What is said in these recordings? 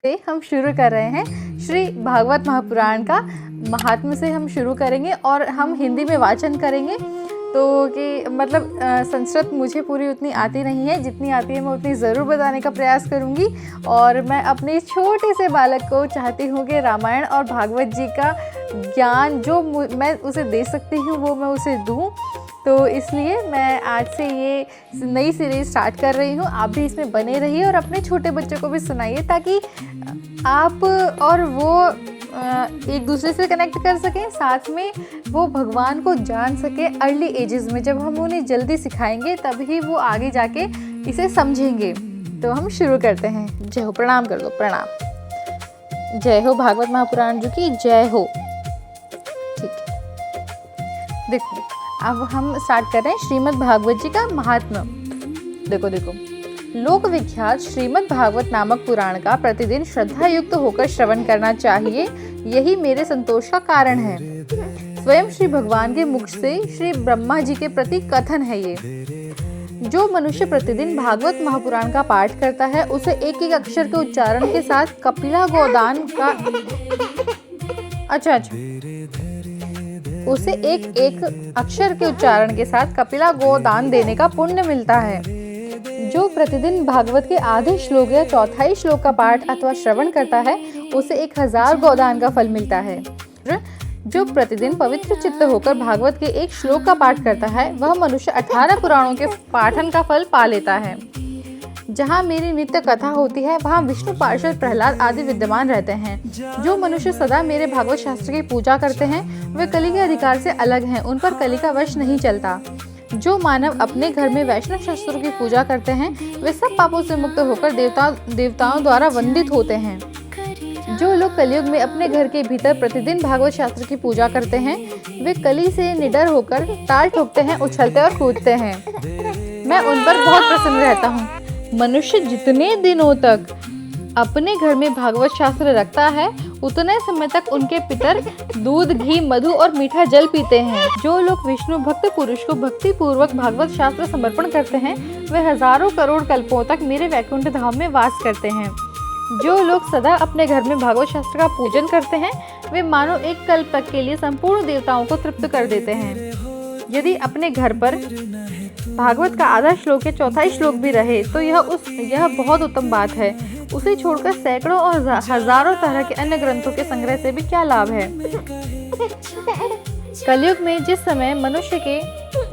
से हम शुरू कर रहे हैं श्री भागवत महापुराण का महात्म्य से हम शुरू करेंगे और हम हिंदी में वाचन करेंगे। तो कि मतलब संस्कृत मुझे पूरी उतनी आती नहीं है, जितनी आती है मैं उतनी ज़रूर बताने का प्रयास करूंगी। और मैं अपने इस छोटे से बालक को चाहती हूँ कि रामायण और भागवत जी का ज्ञान जो मैं उसे दे सकती हूँ वो मैं उसे दूँ। तो इसलिए मैं आज से ये नई सीरीज स्टार्ट कर रही हूँ। आप भी इसमें बने रहिए और अपने छोटे बच्चों को भी सुनाइए ताकि आप और वो एक दूसरे से कनेक्ट कर सकें, साथ में वो भगवान को जान सके अर्ली एजेस में। जब हम उन्हें जल्दी सिखाएंगे तभी वो आगे जाके इसे समझेंगे। तो हम शुरू करते हैं। जय हो, प्रणाम कर दो, प्रणाम। जय हो भागवत महापुराण जी की जय हो। ठीक है, देखो अब हम स्टार्ट कर रहे हैं श्रीमद् भागवत जी का महात्म्य। देखो लोक विख्यात श्रीमद् भागवत नामक पुराण का प्रतिदिन श्रद्धा युक्त होकर श्रवण करना चाहिए, यही मेरे संतोष का कारण है। स्वयं श्री भगवान के मुख से श्री ब्रह्मा जी के प्रति कथन है ये। जो मनुष्य प्रतिदिन भागवत महापुराण का पाठ करता है उसे एक एक अक्षर के उच्चारण के साथ कपिला गोदान का उसे एक एक अक्षर के उच्चारण के साथ कपिला गोदान देने का पुण्य मिलता है। जो प्रतिदिन भागवत के आधे श्लोक या चौथाई श्लोक का पाठ अथवा श्रवण करता है उसे 1000 गोदान का फल मिलता है। जो प्रतिदिन पवित्र चित्त होकर भागवत के एक श्लोक का पाठ करता है वह मनुष्य 18 पुराणों के पाठन का फल पा लेता है। जहाँ मेरी नित्य कथा होती है वहाँ विष्णु पार्षद प्रहलाद आदि विद्यमान रहते हैं। जो मनुष्य सदा मेरे भागवत शास्त्र की पूजा करते हैं वे कली के अधिकार से अलग हैं, उन पर कली का वश नहीं चलता। जो मानव अपने घर में वैष्णव शास्त्रों की पूजा करते हैं वे सब पापों से मुक्त होकर देवताओं द्वारा वंदित होते हैं। जो लोग कलयुग में अपने घर के भीतर प्रतिदिन भागवत शास्त्र की पूजा करते हैं वे कली से निडर होकर ताल ठोकते हैं, उछलते और कूदते हैं। मैं उन पर बहुत प्रसन्न रहता हूँ। मनुष्य जितने दिनों तक अपने घर में भागवत शास्त्र रखता है उतने समय तक उनके पितर दूध, घी, मधु और मीठा जल पीते हैं। जो लोग विष्णु भक्त पुरुष को भक्ति पूर्वक भागवत शास्त्र समर्पण करते हैं वे हजारों करोड़ कल्पों तक मेरे वैकुंठ धाम में वास करते हैं। जो लोग सदा अपने घर में भागवत शास्त्र का पूजन करते हैं वे मानो एक कल्प तक के लिए संपूर्ण देवताओं को तृप्त कर देते हैं। यदि अपने घर पर भागवत का आधा श्लोक या चौथाई श्लोक भी रहे तो यह बहुत उत्तम बात है। उसे छोड़कर सैकड़ों और हजारों तरह के अन्य ग्रंथों के संग्रह से भी क्या लाभ है। कलयुग में जिस समय मनुष्य के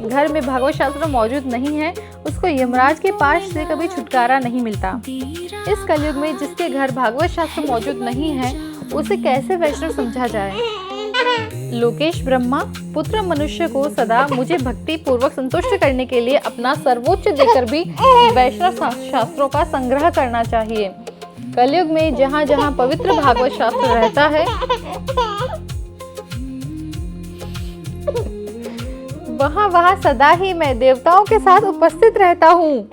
घर में भागवत शास्त्र मौजूद नहीं है उसको यमराज के पाश से कभी छुटकारा नहीं मिलता। इस कलयुग में जिसके घर भागवत शास्त्र मौजूद नहीं है उसे कैसे वैष्णव समझा जाए। लोकेश ब्रह्मा पुत्र मनुष्य को सदा मुझे भक्ति पूर्वक संतुष्ट करने के लिए अपना सर्वोच्च देकर भी वैष्णव शास्त्रों का संग्रह करना चाहिए। कलयुग में जहाँ जहाँ पवित्र भागवत शास्त्र रहता है वहाँ वहाँ सदा ही मैं देवताओं के साथ उपस्थित रहता हूँ।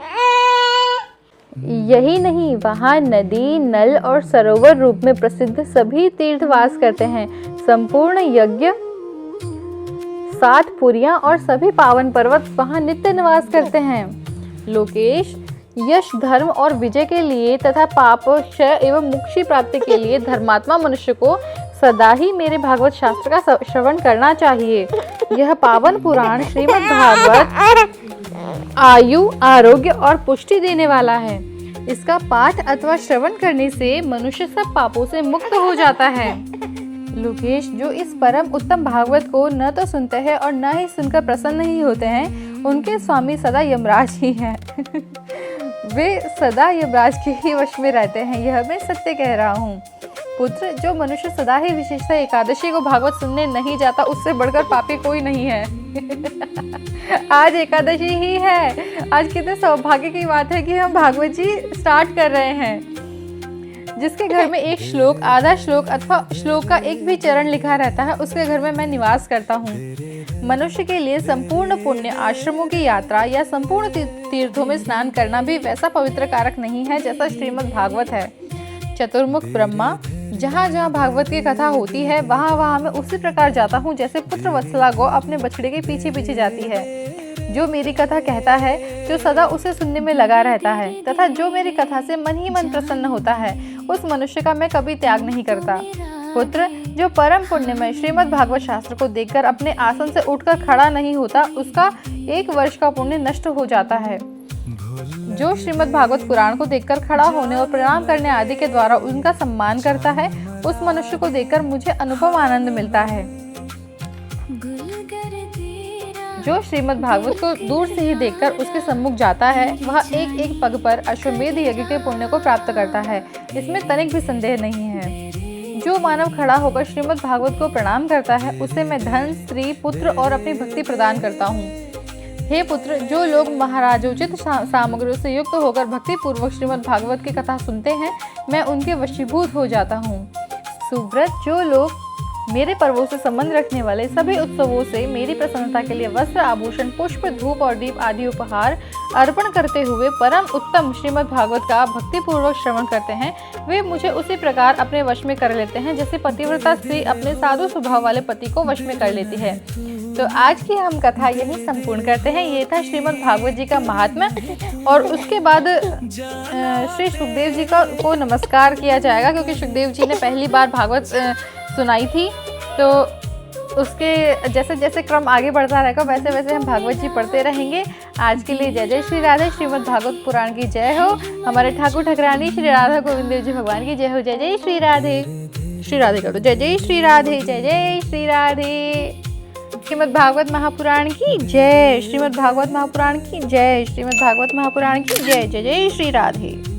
यही नहीं, वहाँ नदी, नल और सरोवर रूप में प्रसिद्ध सभी तीर्थवास करते हैं। संपूर्ण यज्ञ, 7 पुरियां और सभी पावन पर्वत वहाँ नित्य निवास करते हैं। लोकेश यश, धर्म और विजय के लिए तथा पाप क्षय एवं मोक्ष प्राप्ति के लिए धर्मात्मा मनुष्य को सदा ही मेरे भागवत शास्त्र का श्रवण करना चाहिए। यह पावन पुराण श्रीमद् भागवत आयु, आरोग्य और पुष्टि देने वाला है। इसका पाठ अथवा श्रवण करने से मनुष्य सब पापों से मुक्त हो जाता है। लोकेश जो इस परम उत्तम भागवत को न तो सुनते हैं और न ही सुनकर प्रसन्न ही होते हैं उनके स्वामी सदा यमराज ही हैं। वे सदा यमराज के ही वश में रहते हैं, यह मैं सत्य कह रहा हूँ। पुत्र जो मनुष्य सदा ही विशेषतः एकादशी को भागवत सुनने नहीं जाता उससे बढ़कर पापी कोई नहीं है। आज एकादशी ही है। आज कितने सौभाग्य की बात है कि हम भागवत जी स्टार्ट कर रहे हैं। जिसके घर में एक श्लोक, आधा श्लोक अथवा श्लोक का एक भी चरण लिखा रहता है उसके घर में मैं निवास करता हूँ। मनुष्य के लिए संपूर्ण पुण्य, आश्रमों की यात्रा या संपूर्ण तीर्थों में स्नान करना भी वैसा पवित्र कारक नहीं है जैसा श्रीमद् भागवत है। चतुर्मुख ब्रह्मा जहाँ जहाँ भागवत की कथा होती है वहाँ वहाँ मैं उसी प्रकार जाता हूँ जैसे पुत्र वत्सला गौ अपने बछड़े के पीछे पीछे जाती है। जो मेरी कथा कहता है जो सदा उसे सुनने में लगा रहता है, तथा जो मेरी कथा से मन ही मन प्रसन्न होता है, उस मनुष्य का मैं कभी त्याग नहीं करता। पुत्र, जो परम पुण्यमय श्रीमद् भागवत शास्त्र को देखकर अपने आसन से उठकर खड़ा नहीं होता, उसका 1 वर्ष का पुण्य नष्ट हो जाता है। जो श्रीमद् भागवत पुराण को देखकर खड़ा होने और प्रणाम करने आदि के द्वारा उनका सम्मान करता है, उस मनुष्य को देखकर मुझे अनुपम आनंद मिलता है। जो श्रीमद् भागवत को दूर से ही देखकर उसके सम्मुख जाता है, वह एक एक पग पर अश्वमेध यज्ञ के पुण्य को प्राप्त करता है, इसमें तनिक भी संदेह नहीं है। जो मानव खड़ा होकर श्रीमद् भागवत को प्रणाम करता है, उसे मैं धन, स्त्री, पुत्र और अपनी भक्ति प्रदान करता हूँ। हे पुत्र, जो लोग महाराजोचित सामग्रियों से युक्त होकर भक्ति पूर्वक श्रीमद् भागवत की कथा सुनते हैं, मैं उनके वशीभूत हो जाता हूँ। सुव्रत, जो लोग मेरे पर्वों से संबंध रखने वाले सभी उत्सवों से मेरी प्रसन्नता के लिए वस्त्र, आभूषण, पुष्प, धूप और दीप आदि उपहार अर्पण करते हुए परम उत्तम श्रीमद् भागवत का भक्ति पूर्वक श्रवण करते हैं, वे मुझे उसी प्रकार अपने वश में कर लेते हैं जैसे पतिव्रता स्त्री अपने साधु स्वभाव वाले पति को वश में कर लेती है। तो आज की हम कथा यही संपूर्ण करते हैं। ये था श्रीमद् भागवत जी का महात्म्य, और उसके बाद श्री सुखदेव जी को नमस्कार किया जाएगा, क्योंकि सुखदेव जी ने पहली बार भागवत सुनाई थी। तो उसके जैसे जैसे क्रम आगे बढ़ता रहेगा, वैसे वैसे हम भागवत जी पढ़ते रहेंगे। आज के लिए जय जय श्री राधे। श्रीमद् भागवत पुराण की जय हो। हमारे ठाकुर ठाकुरानी श्री राधा गोविंद देव जी भगवान की जय हो। जय जय श्री राधे। श्री राधे करो। जय जय श्री राधे। जय जय श्री राधे। श्रीमद् भागवत महापुराण की जय। श्रीमद् भागवत महापुराण की जय। श्रीमद् भागवत महापुराण की जय। जय जय श्री राधे।